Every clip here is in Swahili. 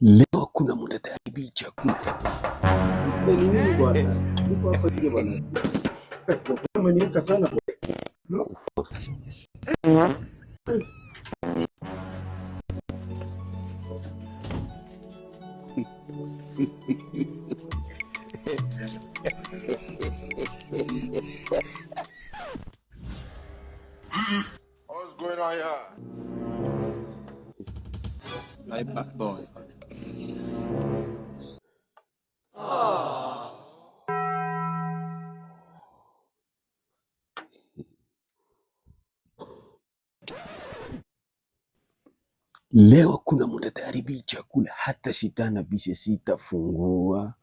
Leo kuna muda tayari chakula. Ni nini bwana? Niko hapa nje bwana. Umeniweka sana bwana. What's going on here? My bad boy. Leo kuna muda tayari chakula, hata sitana bise sitafungua.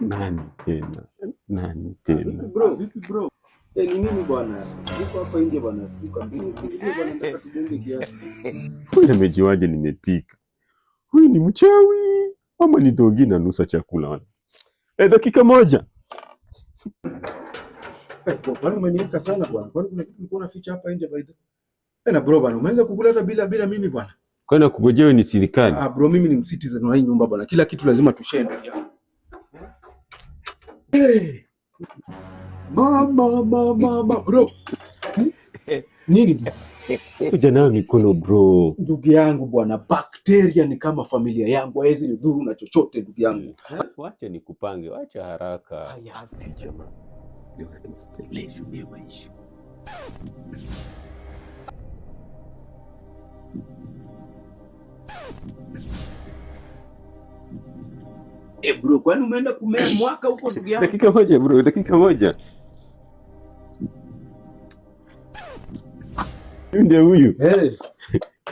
Nani tena? Vipi bro? Ni nini bwana? Niko hapa nje bwana. Nifungulie bwana, nataka tujenge kiasi. Huyu amejiwaje nimepika? Huyu ni mchawi ama ni dogi na nusa chakula? Dakika moja. Bwana umeniweka sana bwana. Kwani kuna kitu ulikuwa unaficha hapa nje baida? Na bro bwana, umeanza kukula hata bila mimi bwana. Kwani kugojewe ni serikali? Bro, mimi ni citizen wa hii nyumba bwana. Kila kitu lazima tushare. Hey. Mama bro. Nini? Kuja nayo mikono bro. Ndugu yangu bwana, bakteria ni kama familia yangu, hawezi nidhuru na chochote ndugu yangu. Wacha nikupange, wacha haraka. Jamaa. Leo lesho ni maisha. Bro, kwani umeenda kumea mwaka huko ndugu yangu? Dakika moja bro, dakika moja. Ndio huyu.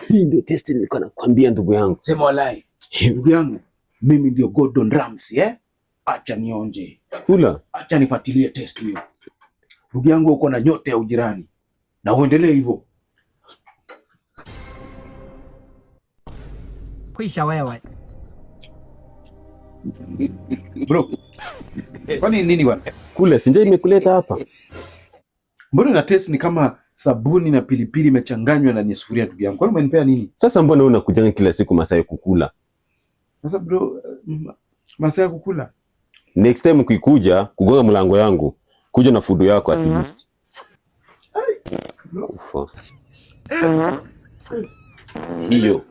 Hii ndio test nilikuwa nakwambia ndugu yangu. Sema walai. Ndugu yangu, mimi ndio Gordon Ramsay Acha nionje. Kula. Acha nifuatilie test hiyo. Ndugu yangu uko na nyote ya ujirani. Na uendelee hivyo. Kwisha wewe. Bro. Kwani nini bwana? Kula, sinja imekuleta hapa. Mbona na test ni kama sabuni na pilipili imechanganywa ndani ya sufuria ndugu yangu. Kwani umenipea nini? Sasa mbona unakujanga kila siku masaa ya kukula? Sasa bro, masaa ya kukula. Next time ukikuja kugonga mlango yangu, kuja na food yako at least. Ufa. Hiyo.